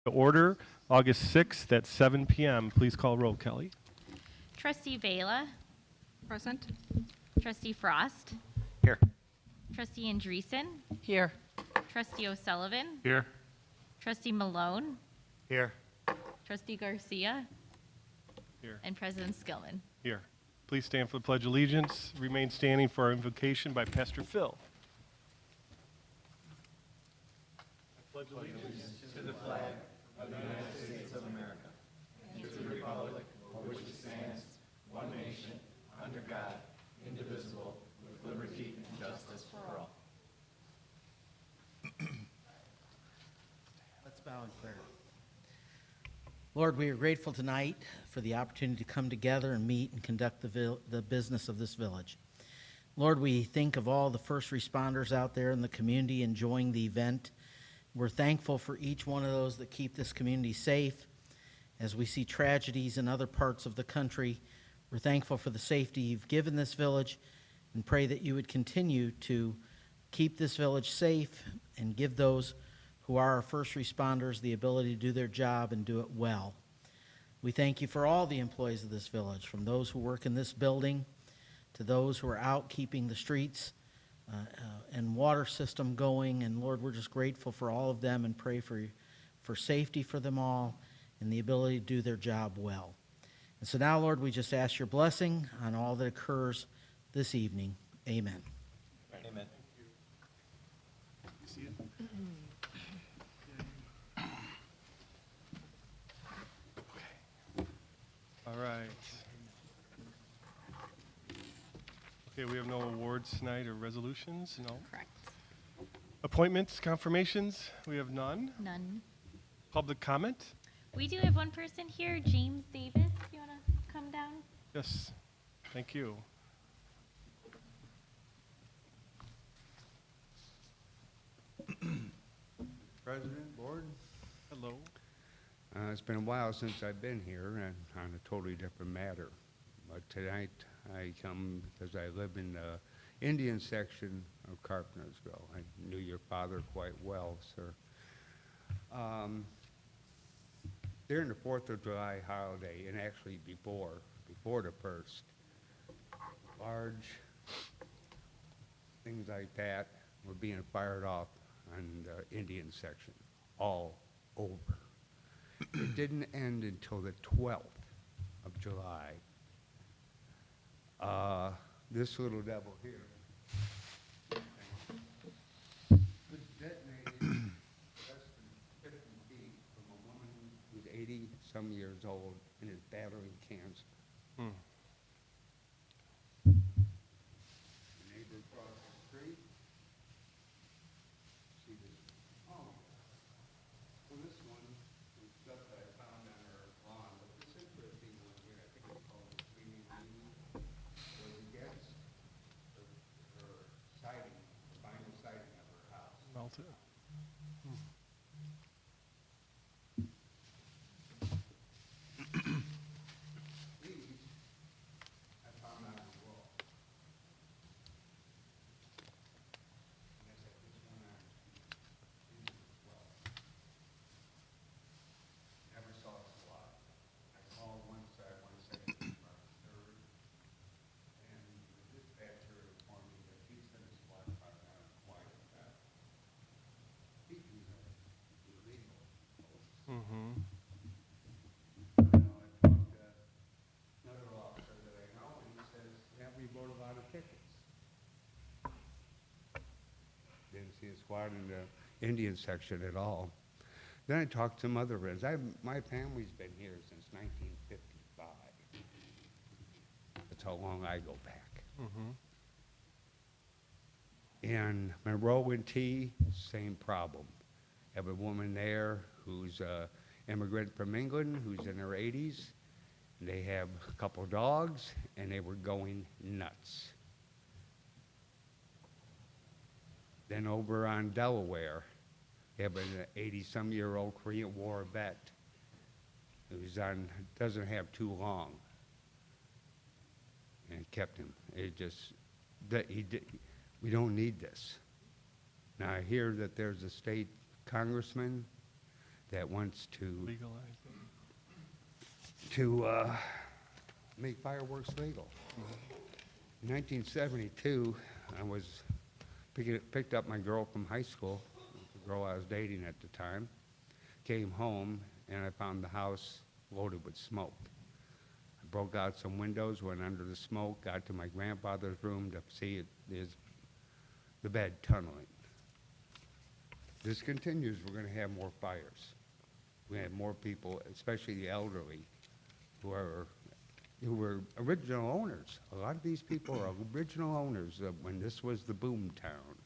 To order, August 6th at 7 p.m. Please call roll, Kelly. Trustee Vela. Present. Trustee Frost. Here. Trustee Andreessen. Here. Trustee O'Sullivan. Here. Trustee Malone. Here. Trustee Garcia. Here. And President Skillman. Here. Please stand for the Pledge of Allegiance. Remain standing for our invocation by Pastor Phil. Let's bow in prayer. Lord, we are grateful tonight for the opportunity to come together and meet and conduct the business of this village. Lord, we think of all the first responders out there in the community enjoying the event. We're thankful for each one of those that keep this community safe. As we see tragedies in other parts of the country, we're thankful for the safety you've given this village and pray that you would continue to keep this village safe and give those who are our first responders the ability to do their job and do it well. We thank you for all the employees of this village, from those who work in this building to those who are out keeping the streets and water system going. And Lord, we're just grateful for all of them and pray for safety for them all and the ability to do their job well. And so now, Lord, we just ask your blessing on all that occurs this evening. Amen. Amen. See you. All right. Okay, we have no awards tonight or resolutions? No. Correct. Appointments, confirmations? We have none. None. Public comment? We do have one person here, James Davis. You want to come down? Yes. Thank you. President, Board, Hello. it's been a while since I've been here and on a totally different matter. But tonight I come because I live in the Indian section of Carpentersville. I knew your father quite well, sir. During the 4th of July holiday, and actually before the 1st, large things like that were being fired off on the Indian section, all over. It didn't end until the 12th of July. This little devil here was detonated less than 50 feet from a woman who's 80-some years old and is battling cancer. Hmm. The neighbor across the street, she was, oh, well, this one was stuff that I found on her lawn, but this interesting one here, I think it's called the Sweeney Weenie, was against her siding, the vinyl siding of her house. Melted. These, I found on the wall. And I said, this one on these as well. Never saw a slot. I called one side, second, third, and the dispatcher informed me that he's in a slot right now, quite that. These are illegal. Mm-hmm. You know, I talked to another officer that I know, and he says, yeah, we wrote a lot of tickets. Didn't see a squad in the Indian section at all. Then I talked to some other residents. My family's been here since 1955. That's how long I go back. Mm-hmm. And Monroe and T, same problem. Have a woman there who's an immigrant from England, who's in her 80s. They have a couple dogs, and they were going nuts. Then over on Delaware, they have an 80-some-year-old Korean War vet who's doesn't have too long. And it kept him. It just, we don't need this. Now I hear that there's a state congressman that wants to Legalize make fireworks legal. In 1972, I was picked up my girl from high school, the girl I was dating at the time, came home, and I found the house loaded with smoke. I broke out some windows, went under the smoke, got to my grandfather's room to see it is the bed tunneling. This continues, we're going to have more fires. We're going to have more people, especially the elderly, who were original owners. A lot of these people are original owners of when this was the boom town.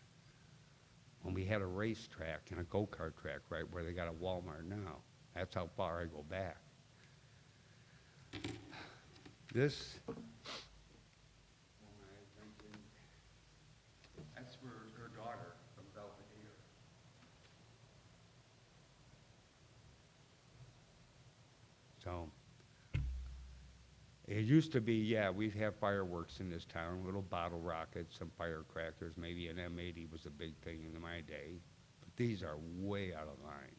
When we had a racetrack and a go-kart track right where they got a Walmart now. That's how far I go back. This, that's her daughter from Belvedere. So, it used to be, yeah, we'd have fireworks in this town, little bottle rockets, some firecrackers, maybe an M80 was a big thing in my day. But these are way out of line.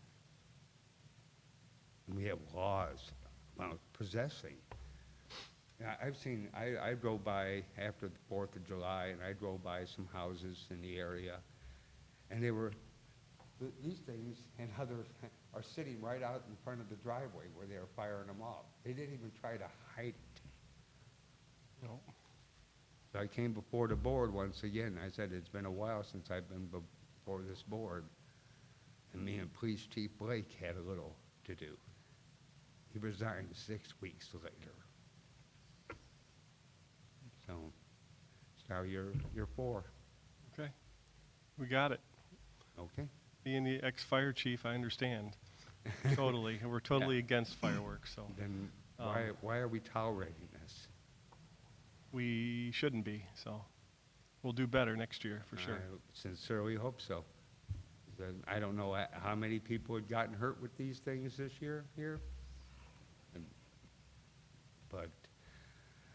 And we have laws about possessing. Yeah, I drove by after the 4th of July, and I drove by some houses in the area, and these things and others are sitting right out in front of the driveway where they were firing them off. They didn't even try to hide it. No. So I came before the board once again. I said, it's been a while since I've been before this board. And me and Police Chief Blake had a little to do. He resigned 6 weeks later. So now you're 4. Okay. We got it. Okay? Being the ex-fire chief, I understand. Totally. And we're totally against fireworks, so Then Um, why are we tolerating this? we shouldn't be, so we'll do better next year, for sure. I sincerely hope so. Then I don't know how many people had gotten hurt with these things this year here. But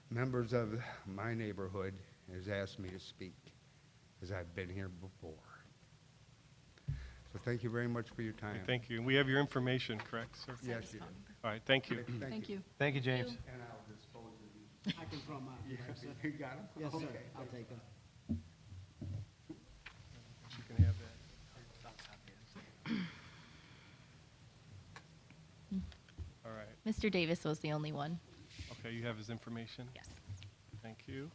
members of my neighborhood has asked me to speak, because I've been here before. So thank you very much for your time. Thank you. And we have your information, correct, sir? Yes, you do. All right, thank you. Thank you. Thank you, James. And I'll dispose of these. I can throw them out. You got them? Yes, sir. Okay. I'll take them. You can have that. All right. Mr. Davis was the only one. Okay, you have his information? Yes. Thank you.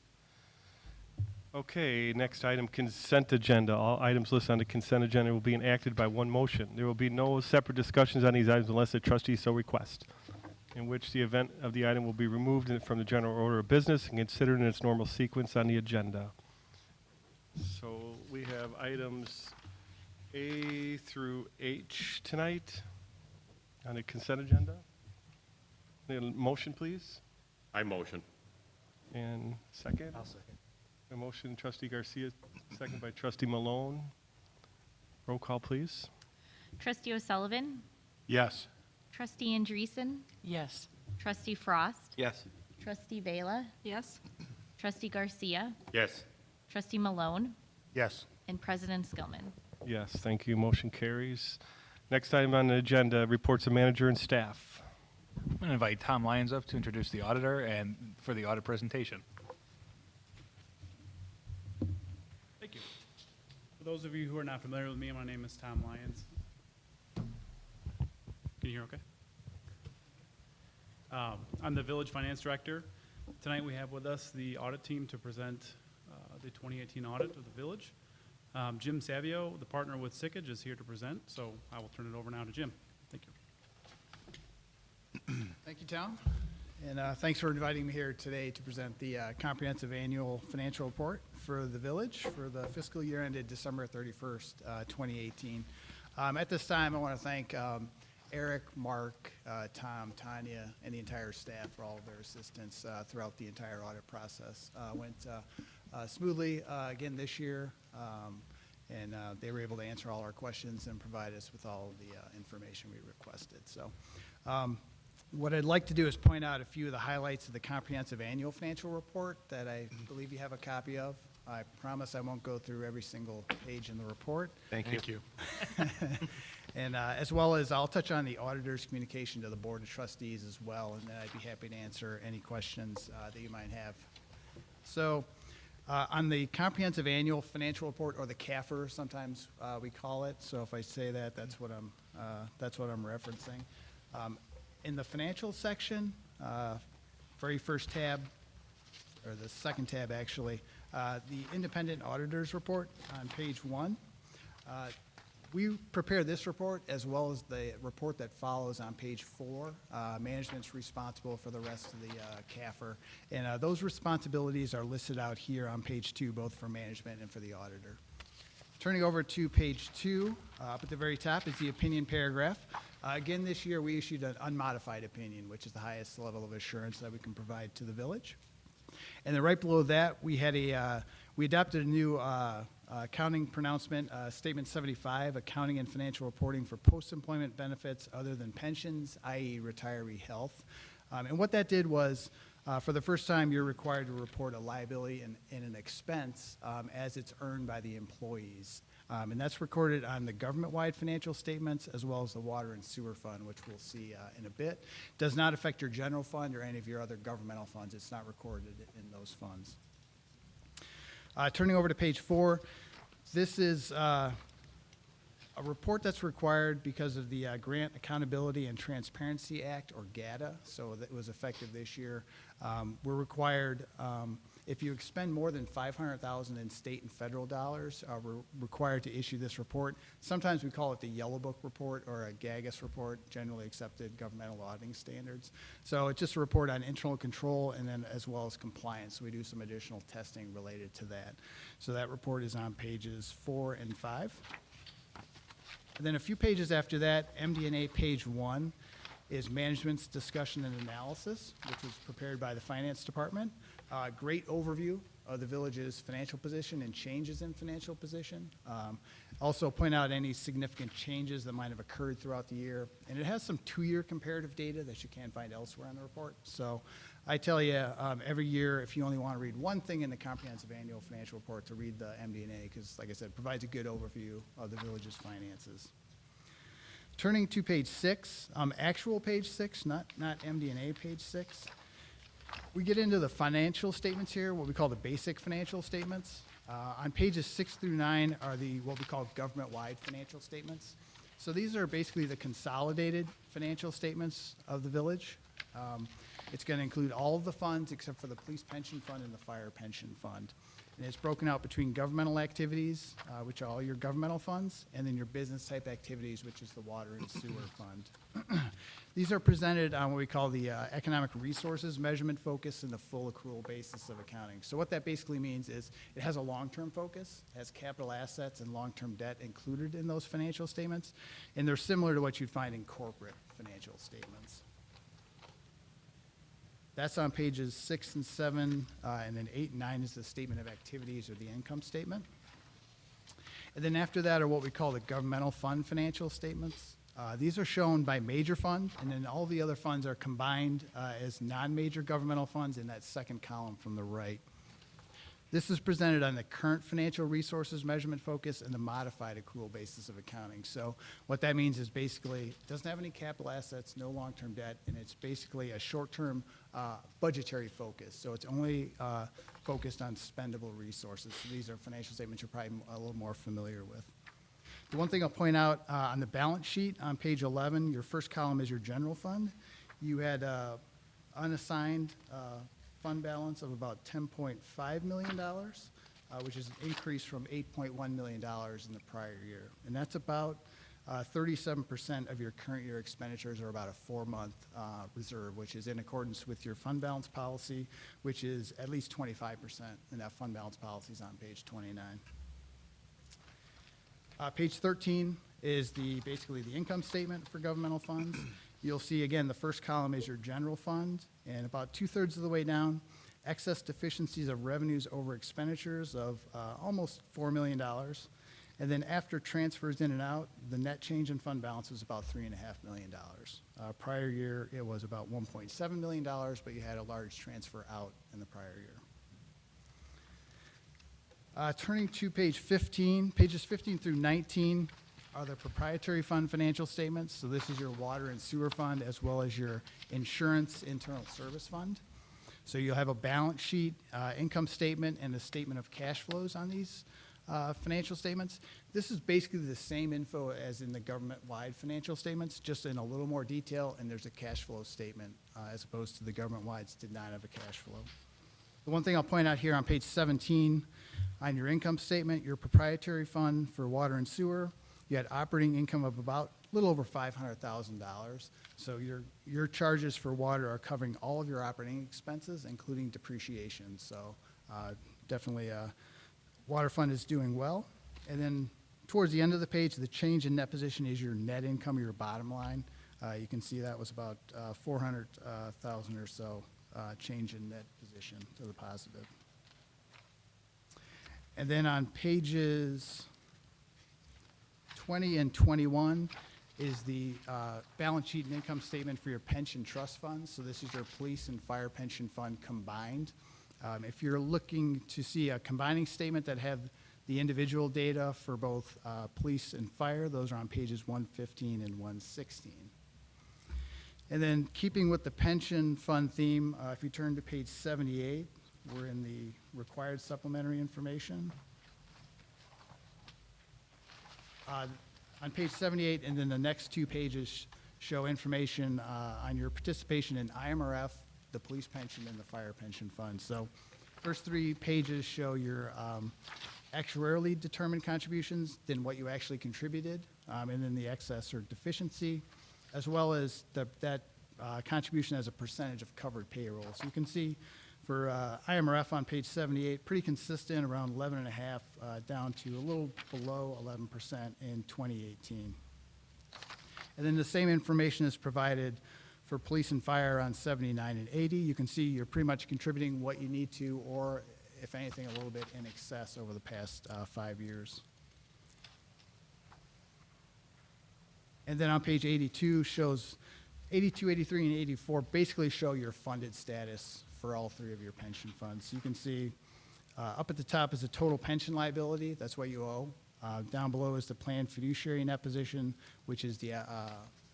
Okay, next item, consent agenda. All items listed on the consent agenda will be enacted by one motion. There will be no separate discussions on these items unless the trustee so requests, in which the event of the item will be removed from the general order of business and considered in its normal sequence on the agenda. So we have items A through H tonight on the consent agenda. Need a motion, please? I motion. And second? I'll second. A motion, trustee Garcia, second by trustee Malone. Roll call, please. Trustee O'Sullivan, Yes. Trustee Andreessen, Yes. Trustee Frost, Yes. Trustee Vela, Yes. Trustee Garcia, Yes. Trustee Malone, Yes. and President Skillman. Yes, thank you. Motion carries. Next item on the agenda, reports of manager and staff. I'm going to invite Tom Lyons up to introduce the auditor and for the audit presentation. Thank you. For those of you who are not familiar with me, my name is Tom Lyons. Can you hear okay? I'm the village finance director. Tonight we have with us the audit team to present the 2018 audit of the village. Jim Savio, the partner with Sickage, is here to present, so I will turn it over now to Jim. Thank you. Thank you, Tom. And thanks for inviting me here today to present the comprehensive annual financial report for the village for the fiscal year ended December 31st, 2018. At this time, I want to thank Eric, Mark, Tom, Tanya, and the entire staff for all of their assistance throughout the entire audit process. Went smoothly again this year, and they were able to answer all our questions and provide us with all of the information we requested. So. What I'd like to do is point out a few of the highlights of the comprehensive annual financial report that I believe you have a copy of. I promise I won't go through every single page in the report. Thank you. And as well as I'll touch on the auditor's communication to the Board of Trustees as well, and then I'd be happy to answer any questions that you might have. So on the Comprehensive Annual Financial Report, or the CAFR, sometimes we call it. So if I say that, that's what I'm referencing. In the financial section, very first tab, or the second tab actually, the Independent Auditor's Report on page 1. We prepare this report as well as the report that follows on page 4. Management's responsible for the rest of the CAFR, and those responsibilities are listed out here on page 2, both for management and for the auditor. Turning over to page 2, up at the very top is the opinion paragraph. Again, this year we issued an unmodified opinion, which is the highest level of assurance that we can provide to the village. And then right below that, we adopted a new accounting pronouncement, Statement 75, accounting and financial reporting for post-employment benefits other than pensions, i.e. retiree health. And what that did was, for the first time, you're required to report a liability and an expense as it's earned by the employees. And that's recorded on the government-wide financial statements as well as the water and sewer fund, which we'll see in a bit. Does not affect your general fund or any of your other governmental funds. It's not recorded in those funds. Turning over to page 4, this is a report that's required because of the Grant Accountability and Transparency Act, or GATA, so that was effective this year. We're required, if you expend more than $500,000 in state and federal dollars, we're required to issue this report. Sometimes we call it the Yellow Book report or a GAGAS report, Generally Accepted Governmental Auditing Standards. So it's just a report on internal control and then as well as compliance. So we do some additional testing related to that. So that report is on pages 4 and 5. And then a few pages after that, MD&A page 1 is management's discussion and analysis, which was prepared by the finance department. Great overview of the village's financial position and changes in financial position. Also point out any significant changes that might have occurred throughout the year. And it has some 2-year comparative data that you can't find elsewhere in the report. So I tell you, every year, if you only want to read one thing in the Comprehensive Annual Financial Report, to read the MD&A, because like I said, it provides a good overview of the village's finances. Turning to page 6, actual page 6, not MD&A page 6. We get into the financial statements here, what we call the basic financial statements. On pages 6 through 9 are what we call government-wide financial statements. So these are basically the consolidated financial statements of the village. It's going to include all of the funds except for the police pension fund and the fire pension fund. And it's broken out between governmental activities, which are all your governmental funds, and then your business type activities, which is the water and sewer fund. These are presented on what we call the economic resources measurement focus and the full accrual basis of accounting. So what that basically means is it has a long-term focus, has capital assets and long-term debt included in those financial statements, and they're similar to what you'd find in corporate financial statements. That's on pages 6 and 7, and then 8 and 9 is the statement of activities or the income statement. And then after that are what we call the governmental fund financial statements. These are shown by major fund, and then all the other funds are combined as non-major governmental funds in that second column from the right. This is presented on the current financial resources measurement focus and the modified accrual basis of accounting. So what that means is basically it doesn't have any capital assets, no long-term debt, and it's basically a short-term budgetary focus. So it's only focused on spendable resources. So these are financial statements you're probably a little more familiar with. The one thing I'll point out on the balance sheet on page 11, your first column is your general fund. You had unassigned fund balance of about $10.5 million, which is an increase from $8.1 million in the prior year. And that's about 37% of your current year expenditures, or about a 4-month reserve, which is in accordance with your fund balance policy, which is at least 25%, and that fund balance policy is on page 29. Page 13 is basically the income statement for governmental funds. You'll see, again, the first column is your general fund, and about 2/3 of the way down, excess deficiencies of revenues over expenditures of almost $4 million. And then after transfers in and out, the net change in fund balance was about $3.5 million. Prior year, it was about $1.7 million, but you had a large transfer out in the prior year. Turning to page 15, pages 15 through 19 are the proprietary fund financial statements. So this is your water and sewer fund as well as your insurance internal service fund. So you'll have a balance sheet, income statement, and a statement of cash flows on these financial statements. This is basically the same info as in the government-wide financial statements, just in a little more detail, and there's a cash flow statement as opposed to the government-wides did not have a cash flow. The one thing I'll point out here on page 17, on your income statement, your proprietary fund for water and sewer, you had operating income of about a little over $500,000. So your charges for water are covering all of your operating expenses, including depreciation. So definitely water fund is doing well. And then towards the end of the page, the change in net position is your net income, your bottom line. You can see that was about 400,000 or so change in net position to the positive. And then on pages 20 and 21 is the balance sheet and income statement for your pension trust funds. So this is your police and fire pension fund combined. If you're looking to see a combining statement that have the individual data for both police and fire, those are on pages 115 and 116. And then keeping with the pension fund theme, if you turn to page 78, we're in the required supplementary information. On page 78, and then the next two pages show information on your participation in IMRF, the police pension, and the fire pension fund. So first three pages show your actuarially determined contributions, then what you actually contributed, and then the excess or deficiency, as well as that contribution as a percentage of covered payroll. So you can see for IMRF on page 78, pretty consistent, around 11.5, down to a little below 11% in 2018. And then the same information is provided for police and fire on 79 and 80. You can see you're pretty much contributing what you need to, or if anything, a little bit in excess over the past 5 years. And then on page 82 shows 82, 83, and 84 basically show your funded status for all three of your pension funds. So you can see up at the top is the total pension liability. That's what you owe. Down below is the planned fiduciary net position, which is the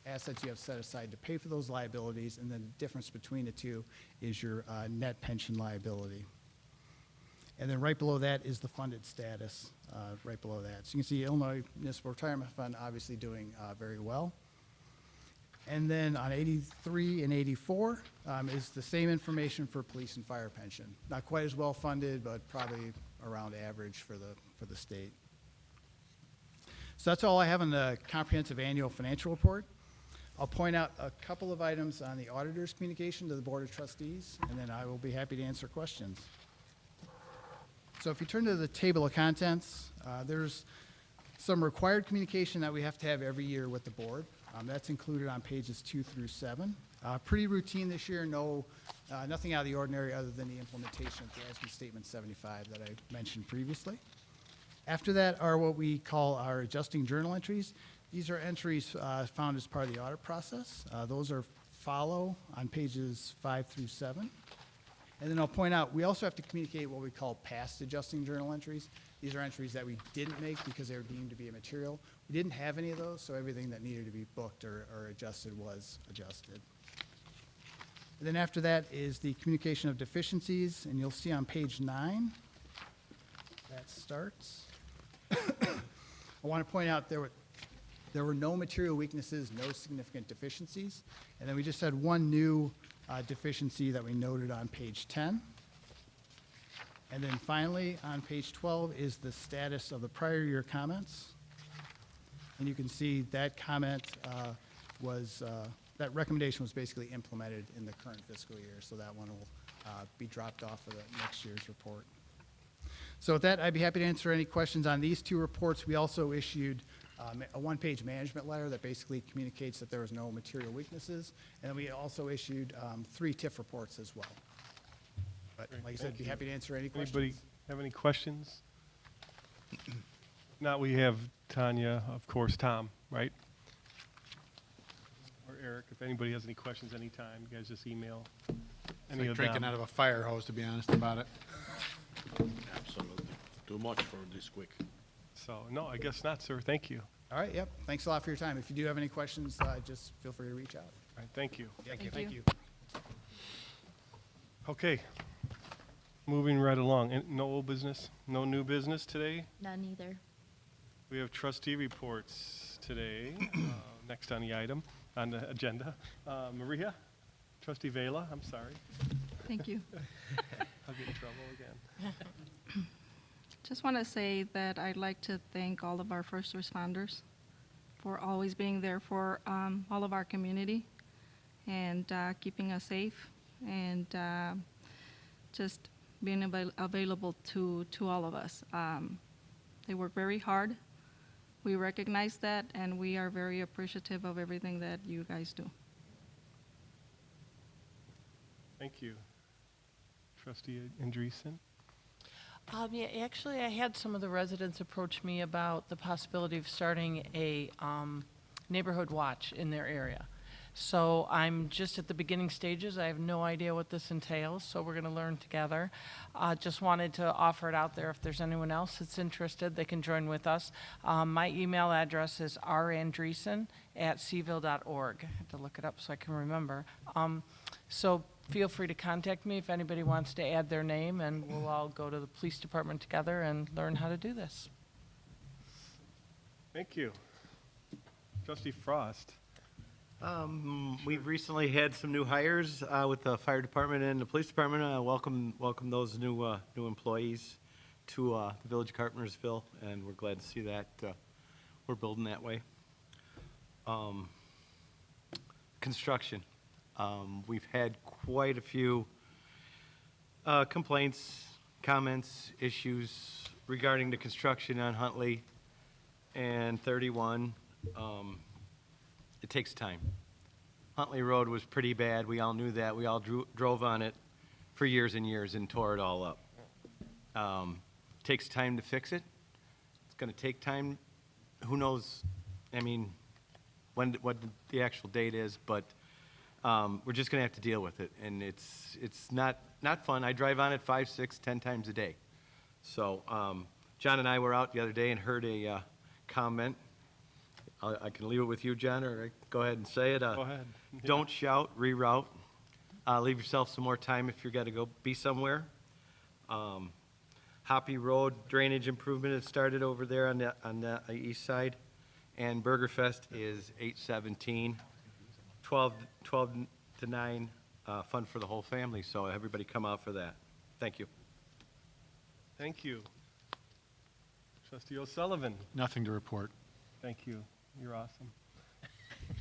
assets you have set aside to pay for those liabilities. And then the difference between the two is your net pension liability. And then right below that is the funded status, right below that. So you can see Illinois Municipal Retirement Fund obviously doing very well. And then on 83 and 84 is the same information for police and fire pension. Not quite as well funded, but probably around average for the state. So that's all I have on the comprehensive annual financial report. I'll point out a couple of items on the auditor's communication to the Board of Trustees, and then I will be happy to answer questions. So if you turn to the table of contents, there's some required communication that we have to have every year with the board. That's included on pages 2 through 7. Pretty routine this year, nothing out of the ordinary other than the implementation of the ASB Statement 75 that I mentioned previously. After that are what we call our adjusting journal entries. These are entries found as part of the audit process. Those are follow on pages 5 through 7. And then I'll point out, we also have to communicate what we call past adjusting journal entries. These are entries that we didn't make because they were deemed to be immaterial. We didn't have any of those, so everything that needed to be booked or adjusted was adjusted. And then after that is the communication of deficiencies, and you'll see on page 9, that starts. I want to point out there were no material weaknesses, no significant deficiencies, and then we just had one new deficiency that we noted on page 10. And then finally, on page 12 is the status of the prior year comments. And you can see that comment that recommendation was basically implemented in the current fiscal year, so that one will be dropped off of the next year's report. So with that, I'd be happy to answer any questions on these two reports. We also issued a one-page management letter that basically communicates that there was no material weaknesses. And we also issued 3 TIF reports as well. But like I said, be happy to answer any questions. Anybody have any questions? If not, we have Tanya, of course, Tom, right? Or Eric, if anybody has any questions anytime, you guys just email any of them. Drinking out of a fire hose, to be honest about it. Absolutely. Too much for this quick. So, no, I guess not, sir. Thank you. All right, yep. Thanks a lot for your time. If you do have any questions, just feel free to reach out. All right, thank you. Thank you. Okay. Moving right along. No old business? No new business today? None either. We have trustee reports today, next on the item, on the agenda. Maria? Trustee Vela, I'm sorry. Thank you. I'll get in trouble again. Just want to say that I'd like to thank all of our first responders for always being there for all of our community and keeping us safe and just being available to all of us. They work very hard. We recognize that, and we are very appreciative of everything that you guys do. Thank you. Trustee Andreessen? Yeah, actually, I had some of the residents approach me about the possibility of starting a neighborhood watch in their area. So I'm just at the beginning stages. I have no idea what this entails, so we're going to learn together. Just wanted to offer it out there. If there's anyone else that's interested, they can join with us. My email address is randreessen@seville.org. I have to look it up so I can remember. So feel free to contact me if anybody wants to add their name, and we'll all go to the police department together and learn how to do this. Thank you. Trustee Frost? We've recently had some new hires with the fire department and the police department. Welcome those new employees to the village of Carpentersville, and we're glad to see that we're building that way. Construction. We've had quite a few complaints, comments, issues regarding the construction on Huntley and 31. It takes time. Huntley Road was pretty bad. We all knew that. We all drove on it for years and years and tore it all up. Takes time to fix it. It's going to take time. Who knows, I mean, what the actual date is, but we're just going to have to deal with it. And it's not fun. I drive on it 5, 6, 10 times a day. So John and I were out the other day and heard a comment. I can leave it with you, John, or go ahead and say it. Go ahead. Yeah. Don't shout, reroute. Leave yourself some more time if you're got to go be somewhere. Hoppy Road drainage improvement has started over there on the east side. And Burgerfest is 8/17, 12 to 9, fun for the whole family. So everybody come out for that. Thank you. Thank you. Trustee O'Sullivan? Nothing to report. Thank you. You're awesome.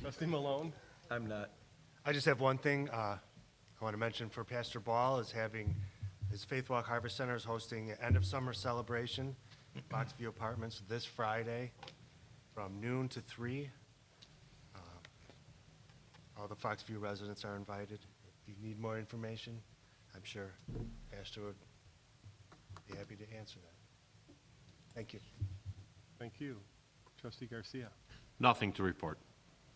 Trustee Malone? I'm not. I just have one thing I want to mention for Pastor Ball is having his Faith Walk Harvest Center is hosting an end of summer celebration at Foxview Apartments this Friday from noon to 3. All the Foxview residents are invited. If you need more information, I'm sure Pastor would be happy to answer that. Thank you. Thank you. Trustee Garcia? Nothing to report.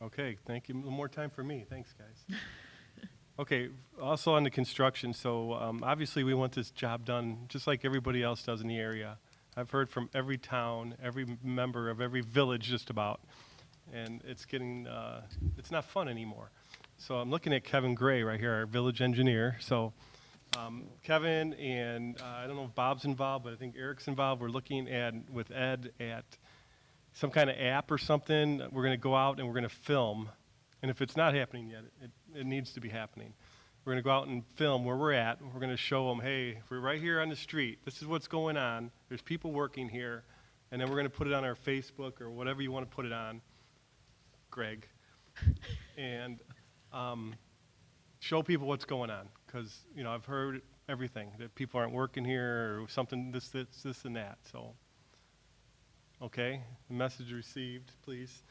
Okay, thank you. A little more time for me. Thanks, guys. Okay, also on the construction, so obviously we want this job done just like everybody else does in the area. I've heard from every town, every member of every village just about, and it's getting, it's not fun anymore. So I'm looking at Kevin Gray right here, our village engineer. So Kevin and I don't know if Bob's involved, but I think Eric's involved. We're looking at, with Ed, at some kind of app or something. We're going to go out and we're going to film. And if it's not happening yet, it needs to be happening. We're going to go out and film where we're at. We're going to show them, hey, we're right here on the street. This is what's going on. There's people working here. And then we're going to put it on our Facebook or whatever you want to put it on, Greg. And show people what's going on. Because, you know, I've heard everything, that people aren't working here or something, this, and that. So, okay, the message received, please.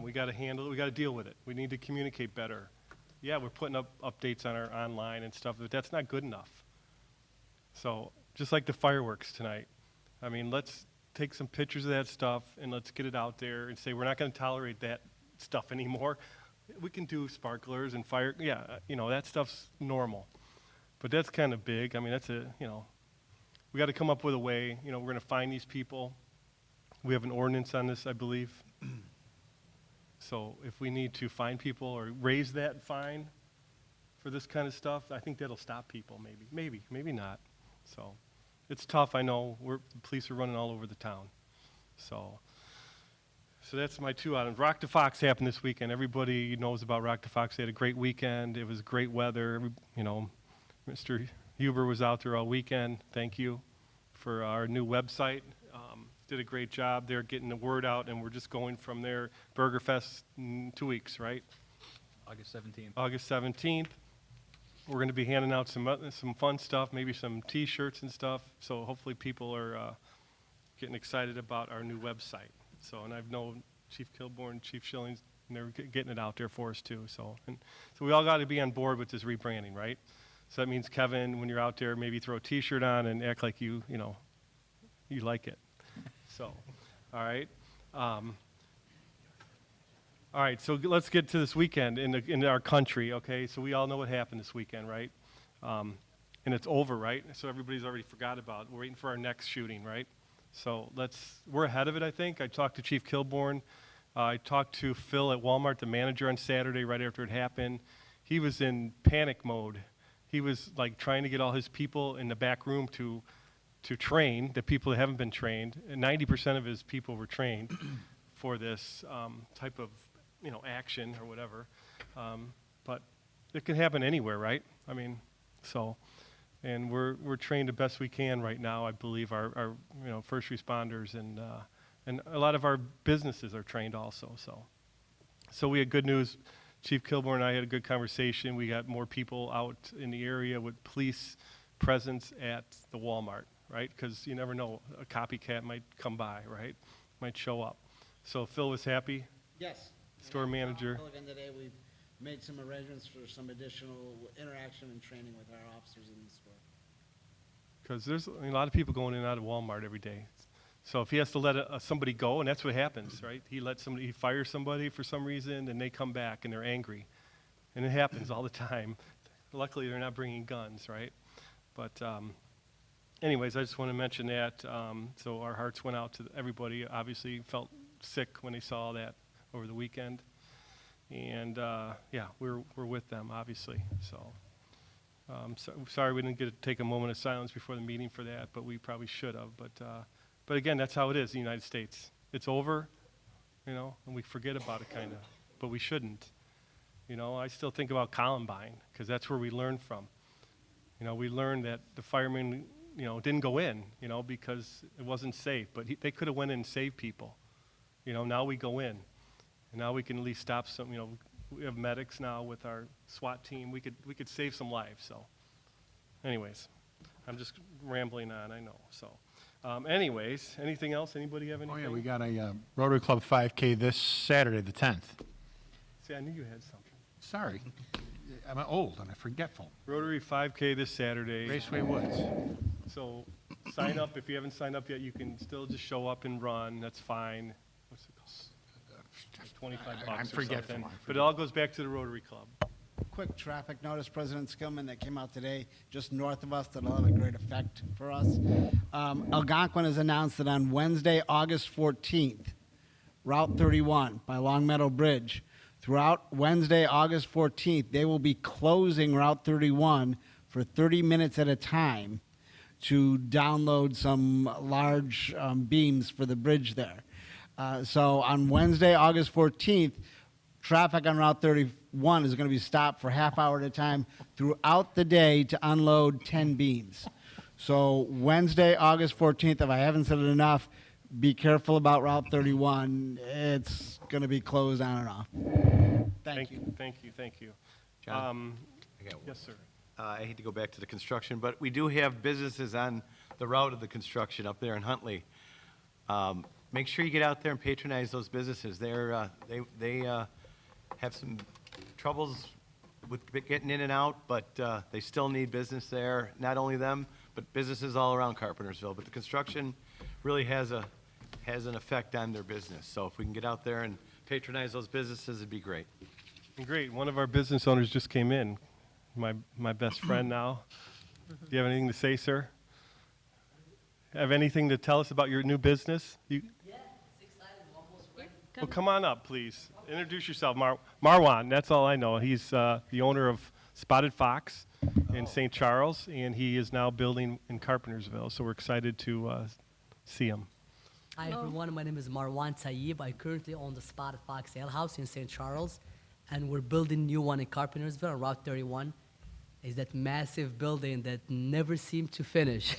We got to handle it. We got to deal with it. We need to communicate better. Yeah, we're putting up updates on our online and stuff, but that's not good enough. So just like the fireworks tonight, I mean, let's take some pictures of that stuff and let's get it out there and say we're not going to tolerate that stuff anymore. We can do sparklers and fire. Yeah, you know, that stuff's normal. But that's kind of big. I mean, that's a, you know, we got to come up with a way. You know, we're going to find these people. We have an ordinance on this, I believe. So if we need to fine people or raise that fine for this kind of stuff, I think that'll stop people, maybe not. So it's tough, I know. The police are running all over the town. So that's my 2 items. Rock the Fox happened this weekend. Everybody knows about Rock the Fox. They had a great weekend. It was great weather. Mr. Huber was out there all weekend. Thank you for our new website. Did a great job there getting the word out, and we're just going from there. Burger Fest in 2 weeks, right? August 17th. August 17th. We're going to be handing out some fun stuff, maybe some T-shirts and stuff. So hopefully people are getting excited about our new website. So, and I've known Chief Kilborn, Chief Schillings, and they're getting it out there for us too. So we all got to be on board with this rebranding, right? So that means, Kevin, when you're out there, maybe throw a T-shirt on and act like you like it. So, all right. All right, so let's get to this weekend in our country, okay? So we all know what happened this weekend, right? And it's over, right? So everybody's already forgot about it. We're waiting for our next shooting, right? So we're ahead of it, I think. I talked to Chief Kilborn. I talked to Phil at Walmart, the manager, on Saturday right after it happened. He was in panic mode. He was like trying to get all his people in the back room to train the people that haven't been trained. And 90% of his people were trained for this type of action or whatever. But it can happen anywhere, right? I mean, and we're trained the best we can right now. I believe our first responders and a lot of our businesses are trained also. So we had good news. Chief Kilborn and I had a good conversation. We got more people out in the area with police presence at the Walmart, right? Because you never know, a copycat might come by, right? Might show up. So Phil was happy. Yes. Store manager. Today we've made some arrangements for some additional interaction and training with our officers in the store. Because there's a lot of people going in and out of Walmart every day. So if he has to let somebody go, and that's what happens, right? He fires somebody for some reason, and they come back and they're angry. And it happens all the time. Luckily, they're not bringing guns, right? But anyways, I just want to mention that. So our hearts went out to everybody. Obviously felt sick when they saw that over the weekend. And yeah, we're with them, obviously. So, sorry we didn't get to take a moment of silence before the meeting for that, but we probably should have. But again, that's how it is in the United States. It's over, and we forget about it kind of, but we shouldn't. I still think about Columbine, because that's where we learned from. We learned that the firemen, didn't go in, because it wasn't safe, but they could have went in and saved people. Now we go in, and now we can at least stop some, we have medics now with our SWAT team. We could save some lives. So anyways, I'm just rambling on, I know. So anyways, anything else? Anybody have anything? Oh, yeah, we got a Rotary Club 5K this Saturday, the 10th. See, I knew you had something. Sorry. I'm old and I'm forgetful. Rotary 5K this Saturday. Raceway Woods. So sign up. If you haven't signed up yet, you can still just show up and run. That's fine. What's it cost? Like $25 I'm or forgetful. something. But it all goes back to the Rotary Club. Quick traffic notice, President Skillman, that came out today just north of us that'll have a great effect for us. Algonquin has announced that on Wednesday, August 14th, Route 31 by Long Meadow Bridge, throughout Wednesday, August 14th, they will be closing Route 31 for 30 minutes at a time to download some large beams for the bridge there. So on Wednesday, August 14th, traffic on Route 31 is going to be stopped for half hour at a time throughout the day to unload 10 beams. So Wednesday, August 14th, if I haven't said it enough, be careful about Route 31. It's going to be closed on and off. Thank you. Thank you. John, I got one. Yes, sir. I hate to go back to the construction, but we do have businesses on the route of the construction up there in Huntley. Make sure you get out there and patronize those businesses. They have some troubles with getting in and out, but they still need business there. Not only them, but businesses all around Carpentersville. But the construction really has an effect on their business. So if we can get out there and patronize those businesses, it'd be great. Great. One of our business owners just came in. My best friend now. Do you have anything to say, sir? Have anything to tell us about your new business? Well, come on up, please. Introduce yourself, Marwan. That's all I know. He's the owner of Spotted Fox in St. Charles, and he is now building in Carpentersville. So we're excited to see him. Hi everyone, my name is Marwan Tayyib. I currently own the Spotted Fox Ale House in St. Charles, and we're building a new one in Carpentersville on Route 31. It's that massive building that never seemed to finish.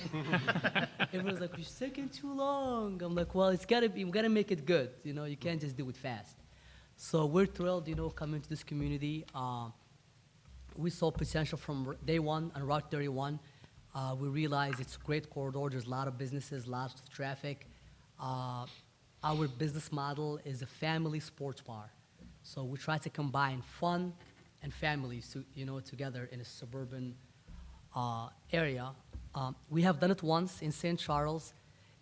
Everyone's like, "It's taking too long." I'm like, "Well, we gotta make it good. You know, you can't just do it fast." So we're thrilled, coming to this community. We saw potential from day one on Route 31. We realized it's a great corridor. There's a lot of businesses, lots of traffic. Our business model is a family sports bar. So we try to combine fun and families together in a suburban area. We have done it once in St. Charles.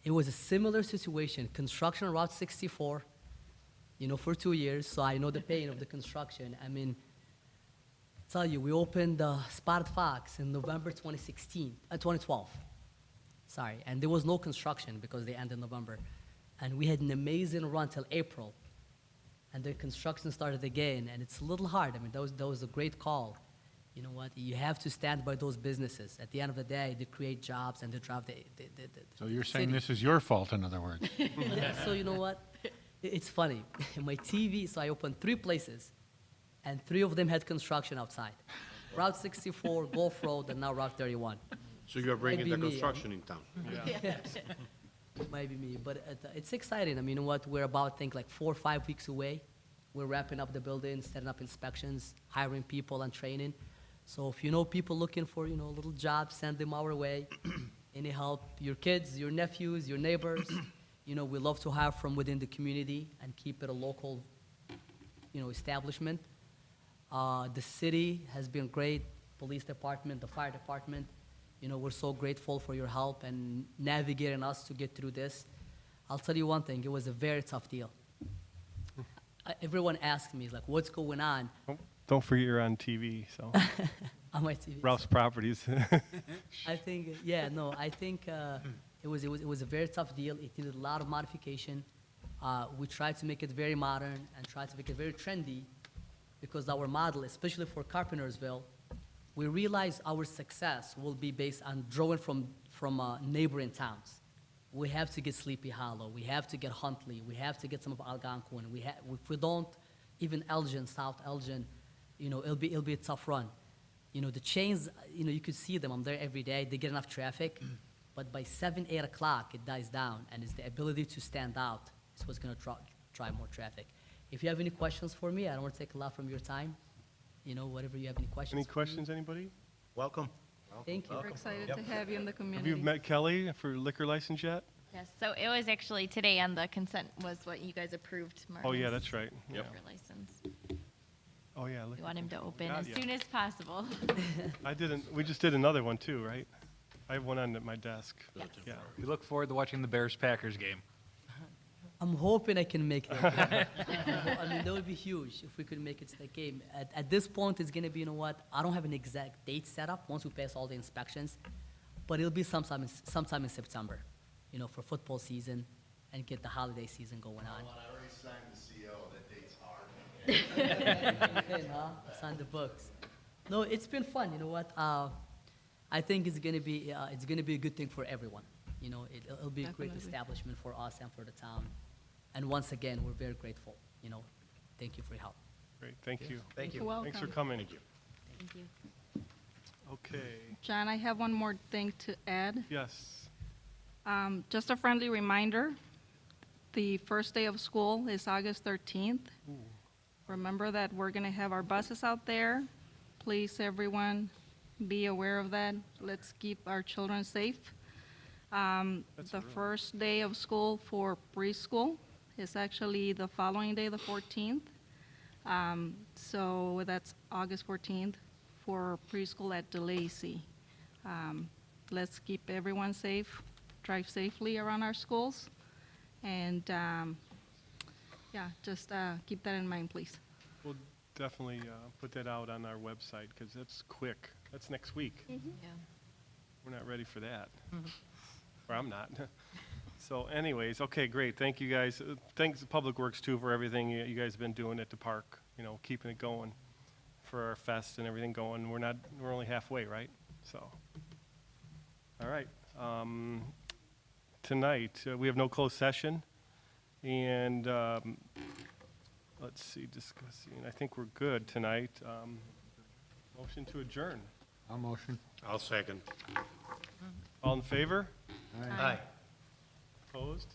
It was a similar situation, construction on Route 64, for 2 years. So I know the pain of the construction. I mean, tell you, we opened the Spotted Fox in November 2012. Sorry, and there was no construction because they ended in November. And we had an amazing run till April. And the construction started again, and it's a little hard. I mean, that was a great call. You know what? You have to stand by those businesses. At the end of the day, they create jobs and they drive the So you're saying city. this is your fault, in other words? Yeah, so you know what? It's funny. My TV, so I opened 3 places, and 3 of them had construction outside. Route 64, Gulf Road, and now Route 31. So you're bringing the Might be me, construction in town? Might be me, but it's exciting. I mean, you know what? We're about, I think, like 4 or 5 weeks away. We're wrapping up the building, setting up inspections, hiring people, and training. So if you know people looking for, little jobs, send them our way. Any help, your kids, your nephews, your neighbors. We love to hire from within the community and keep it a local, establishment. The city has been great, police department, the fire department. We're so grateful for your help and navigating us to get through this. I'll tell you one thing, it was a very tough deal. Everyone asks me, like, what's going on? Don't forget you're on TV, so. On my TV. Ralph's Properties. I think, it was a very tough deal. It needed a lot of modification. We tried to make it very modern and tried to make it very trendy because our model, especially for Carpentersville, we realize our success will be based on drawing from neighboring towns. We have to get Sleepy Hollow. We have to get Huntley. We have to get some of Algonquin. If we don't, even Elgin, South Elgin, it'll be a tough run. The chains, you could see them. I'm there every day. They get enough traffic, but by 7, 8 o'clock, it dies down, and it's the ability to stand out is what's going to drive more traffic. If you have any questions for me, I don't want to take a lot from your time. Whatever you have any questions. Any questions, anybody? Welcome. Thank you. We're excited to have you in the Have community. you met Kelly for liquor license yet? Yes, so it was actually today on the consent was what you guys approved, Oh, yeah, Martin's that's right. Yeah. liquor license. Oh, yeah. We want him to open God, as yeah. soon as possible. We just did another one too, right? I have one on my desk. Yes. Yeah. We look forward to watching the Bears-Packers game. I'm hoping I can make that game. I mean, that would be huge if we could make it to that game. At this point, it's going to be, I don't have an exact date set up once we pass all the inspections, but it'll be sometime in September, for football season and get the holiday season going on. I already signed the CO, that date's hard. Okay, huh? Sign the books. No, it's been fun. You know what? I think it's going to be a good thing for everyone. It'll be a great Definitely. establishment for us and for the town. And once again, we're very grateful. Thank you for your help. Great, thank you. Thank you. You're welcome. Thanks for coming. Thank you. Okay, John, I have one more thing to add. yes. Just a friendly reminder, the first day of school is August 13th. Remember that we're going to have our buses out there. Please, everyone, be aware of that. Let's keep our children safe. The first day of school for preschool is actually the following day, the 14th. So that's August 14th for preschool at DeLacy. Let's keep everyone safe, drive safely around our schools, and just keep that in mind, please. We'll definitely put that out on our website because that's quick. That's next week. Yeah. We're not ready for that. Or I'm not. So anyways, okay, great. Thank you guys. Thanks to Public Works too for everything you guys have been doing at the park, you know, keeping it going for our fest and everything going. We're only halfway, right? So, all right. Tonight, we have no closed session. And let's see, discussing, I think we're good tonight. Motion to adjourn. I'll motion. I'll second. All in favor? Aye. Opposed?